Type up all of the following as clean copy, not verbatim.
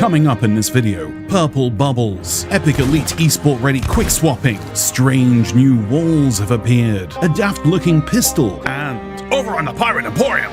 Coming up in this video, purple bubbles, epic elite esport ready quick swapping, strange new walls have appeared, a daft looking pistol, and over on the Pirate Emporium!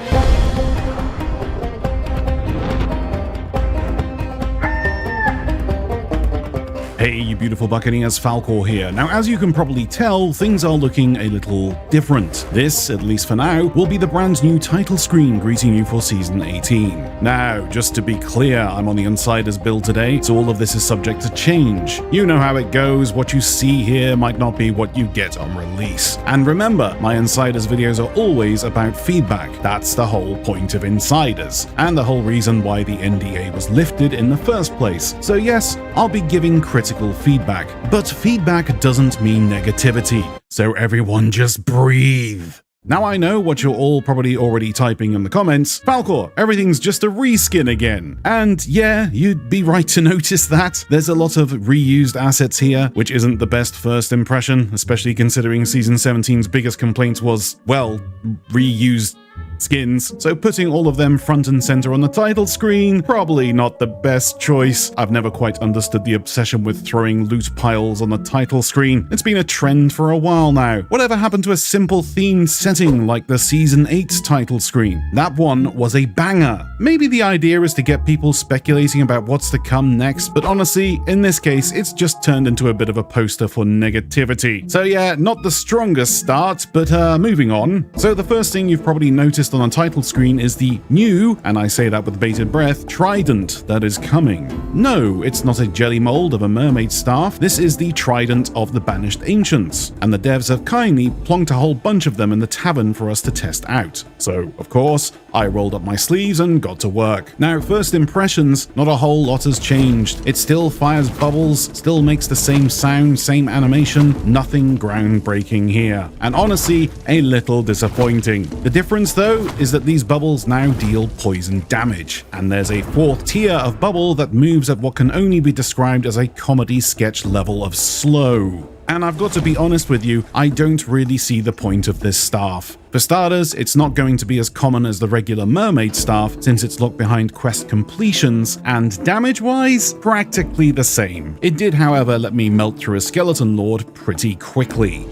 Hey, you beautiful Buccaneers, Falcore here. Now, as you can probably tell, things are looking a little different. This, at least for now, will be the brand new title screen greeting you for Season 18. Now, just to be clear, I'm on the Insiders build today, so all of this is subject to change. You know how it goes, what you see here might not be what you get on release. And remember, my Insiders videos are always about feedback. That's the whole point of Insiders, and the whole reason why the NDA was lifted in the first place. So yes, I'll be giving critical feedback, but feedback doesn't mean negativity, so everyone just breathe. Now I know what you're all probably already typing in the comments, Falcore, everything's just a reskin again. And yeah, you'd be right to notice that. There's a lot of reused assets here, which isn't the best first impression, especially considering Season 17's biggest complaint was, well, reused skins, so putting all of them front and center on the title screen, probably not the best choice. I've never quite understood the obsession with throwing loot piles on the title screen. It's been a trend for a while now. Whatever happened to a simple themed setting like the Season 8 title screen? That one was a banger. Maybe the idea is to get people speculating about what's to come next, but honestly, in this case, it's just turned into a bit of a poster for negativity. So yeah, not the strongest start, but moving on. So the first thing you've probably noticed on the title screen is the new, and I say that with bated breath, Trident that is coming. No, it's not a jelly mold of a mermaid staff. This is the Trident of the Banished Ancients, and the devs have kindly plonked a whole bunch of them in the tavern for us to test out. So, of course, I rolled up my sleeves and got to work. Now, first impressions, not a whole lot has changed. It still fires bubbles, still makes the same sound, same animation, nothing groundbreaking here. And honestly, a little disappointing. The difference though is that these bubbles now deal poison damage, and there's a fourth tier of bubble that moves at what can only be described as a comedy sketch level of slow. And I've got to be honest with you, I don't really see the point of this staff. For starters, it's not going to be as common as the regular mermaid staff since it's locked behind quest completions, and damage-wise, practically the same. It did, however, let me melt through a skeleton lord pretty quickly.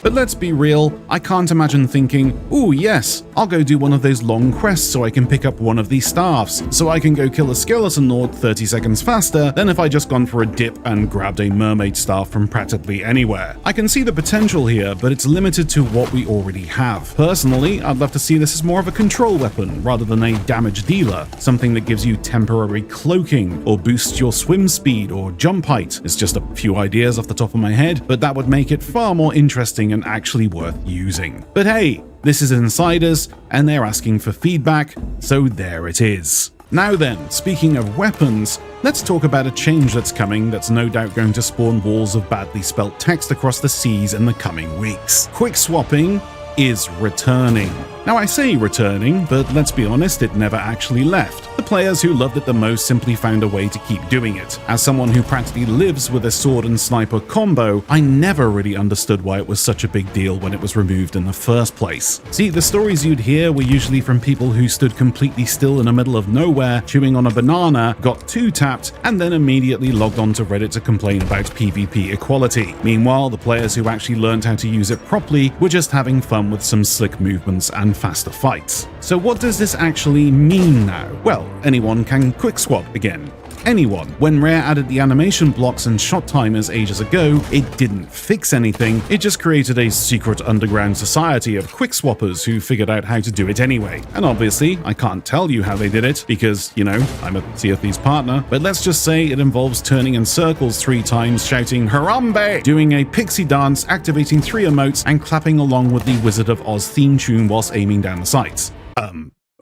But let's be real, I can't imagine thinking, ooh yes, I'll go do one of those long quests so I can pick up one of these staffs, so I can go kill a skeleton lord 30 seconds faster than if I just gone for a dip and grabbed a mermaid staff from practically anywhere. I can see the potential here, but it's limited to what we already have. Personally, I'd love to see this as more of a control weapon rather than a damage dealer, something that gives you temporary cloaking, or boosts your swim speed or jump height. It's just a few ideas off the top of my head, but that would make it far more interesting and actually worth using. But hey, this is Insiders, and they're asking for feedback, so there it is. Now then, speaking of weapons, let's talk about a change that's coming that's no doubt going to spawn walls of badly spelt text across the seas in the coming weeks. Quick swapping is returning. Now I say returning, but let's be honest, it never actually left. The players who loved it the most simply found a way to keep doing it. As someone who practically lives with a sword and sniper combo, I never really understood why it was such a big deal when it was removed in the first place. See, the stories you'd hear were usually from people who stood completely still in the middle of nowhere, chewing on a banana, got two-tapped, and then immediately logged on to Reddit to complain about PvP equality. Meanwhile, the players who actually learned how to use it properly were just having fun with some slick movements and faster fights. So what does this actually mean now? Well, anyone can quick swap again. Anyone. When Rare added the animation blocks and shot timers ages ago, it didn't fix anything, it just created a secret underground society of quick swappers who figured out how to do it anyway. And obviously, I can't tell you how they did it, because, you know, I'm a Sea of Thieves partner, but let's just say it involves turning in circles 3 times, shouting Harambe, doing a pixie dance, activating 3 emotes, and clapping along with the Wizard of Oz theme tune whilst aiming down the sights.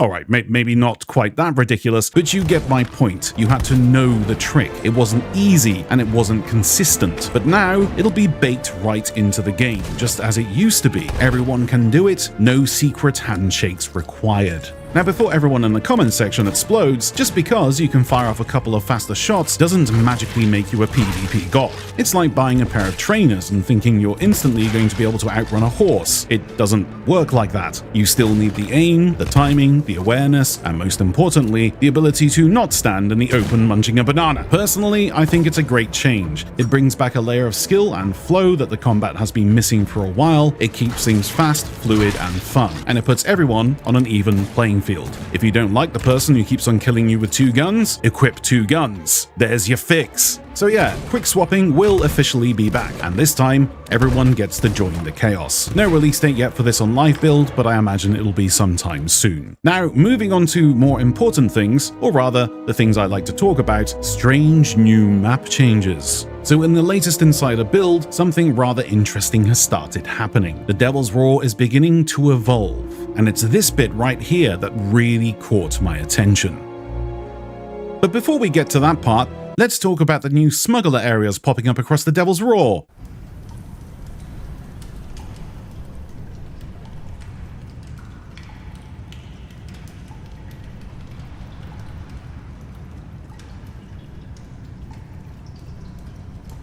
Alright, maybe not quite that ridiculous, but you get my point. You had to know the trick. It wasn't easy and it wasn't consistent. But now it'll be baked right into the game, just as it used to be. Everyone can do it, no secret handshakes required. Now, before everyone in the comments section explodes, just because you can fire off a couple of faster shots doesn't magically make you a PvP god. It's like buying a pair of trainers and thinking you're instantly going to be able to outrun a horse. It doesn't work like that. You still need the aim, the timing, the awareness, and most importantly, the ability to not stand in the open munching a banana. Personally, I think it's a great change. It brings back a layer of skill and flow that the combat has been missing for a while. It keeps things fast, fluid, and fun, and it puts everyone on an even playing field. If you don't like the person who keeps on killing you with 2 guns, equip 2 guns. There's your fix. So yeah, quick swapping will officially be back, and this time, everyone gets to join the chaos. No release date yet for this on live build, but I imagine it'll be sometime soon. Now, moving on to more important things, or rather, the things I like to talk about, strange new map changes. So in the latest Insider build, something rather interesting has started happening. The Devil's Roar is beginning to evolve, and it's this bit right here that really caught my attention. But before we get to that part, let's talk about the new smuggler areas popping up across the Devil's Roar.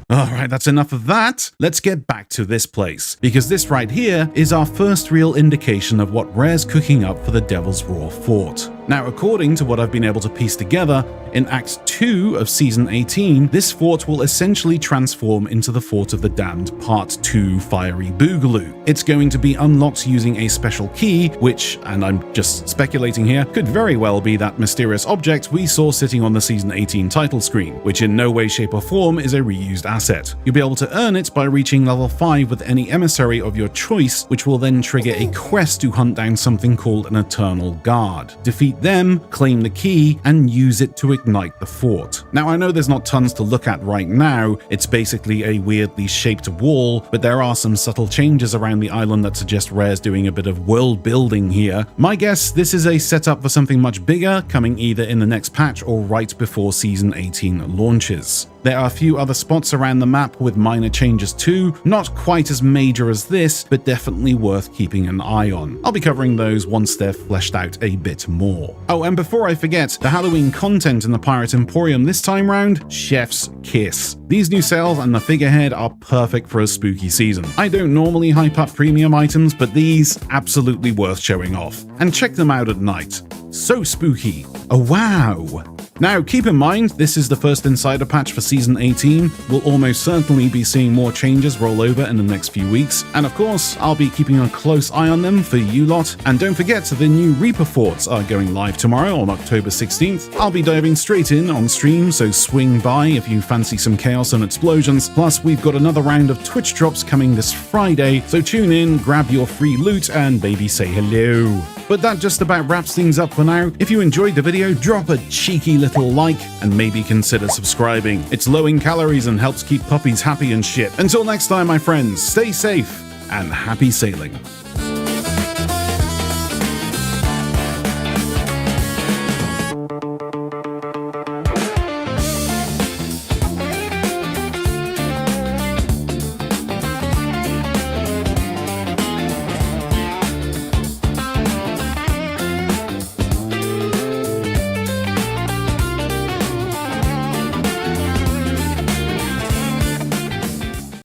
Alright, that's enough of that. Let's get back to this place, because this right here is our first real indication of what Rare's cooking up for the Devil's Roar Fort. Now, according to what I've been able to piece together, in Act 2 of Season 18, this fort will essentially transform into the Fort of the Damned Part 2 Fiery Boogaloo. It's going to be unlocked using a special key, which, and I'm just speculating here, could very well be that mysterious object we saw sitting on the Season 18 title screen, which in no way, shape or form is a reused asset. You'll be able to earn it by reaching level 5 with any emissary of your choice, which will then trigger a quest to hunt down something called an Eternal Guard. Defeat them, claim the key, and use it to ignite the fort. Now, I know there's not tons to look at right now. It's basically a weirdly shaped wall, but there are some subtle changes around the island that suggest Rare's doing a bit of world building here. My guess, this is a setup for something much bigger, coming either in the next patch or right before Season 18 launches. There are a few other spots around the map with minor changes too, not quite as major as this, but definitely worth keeping an eye on. I'll be covering those once they're fleshed out a bit more. Oh, and before I forget, the Halloween content in the Pirate Emporium this time round, Chef's Kiss. These new sales and the figurehead are perfect for a spooky season. I don't normally hype up premium items, but these, absolutely worth showing off. And check them out at night. So spooky. Oh wow! Now, keep in mind, this is the first Insider patch for Season 18. We'll almost certainly be seeing more changes roll over in the next few weeks, and of course, I'll be keeping a close eye on them for you lot. And don't forget, the new Reaper Forts are going live tomorrow on October 16th. I'll be diving straight in on stream, so swing by if you fancy some chaos and explosions. Plus, we've got another round of Twitch drops coming this Friday, so tune in, grab your free loot, and maybe say hello. But that just about wraps things up for now. If you enjoyed the video, drop a cheeky little like and maybe consider subscribing. It's low in calories and helps keep puppies happy and shit. Until next time, my friends, stay safe and happy sailing.